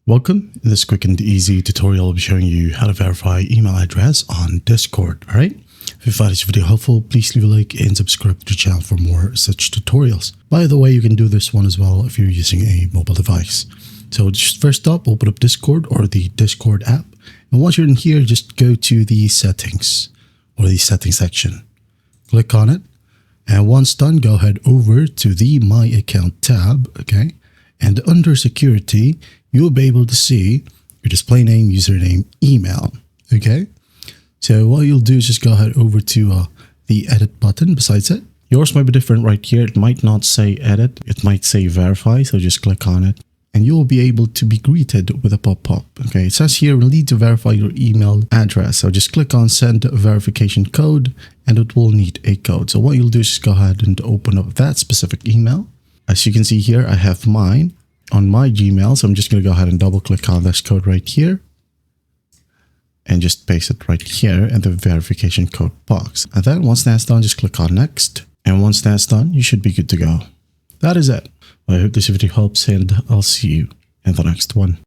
Welcome. In this quick and easy tutorial, I'll be showing you how to verify email address on Discord. All right. If you find this video helpful, please leave a like and subscribe to the channel for more such tutorials. By the way, you can do this one as well if you're using a mobile device. So just first up, open up Discord or the Discord app. And once you're in here, just go to the settings or the settings section. Click on it. And once done, go ahead over to the My Account tab. Okay. And under security, you'll be able to see your display name, username, email. Okay. So what you'll do is just go ahead over to the edit button besides it. Yours might be different right here. It might not say edit. It might say verify. So just click on it and you'll be able to be greeted with a pop-up. Okay. It says here, we'll need to verify your email address. So just click on send verification code and it will need a code. So what you'll do is just go ahead and open up that specific email. As you can see here, I have mine on my Gmail. So I'm just going to go ahead and double click on this code right here and just paste it right here in the verification code box. And then once that's done, just click on next. And once that's done, you should be good to go. That is it. I hope this video helps and I'll see you in the next one.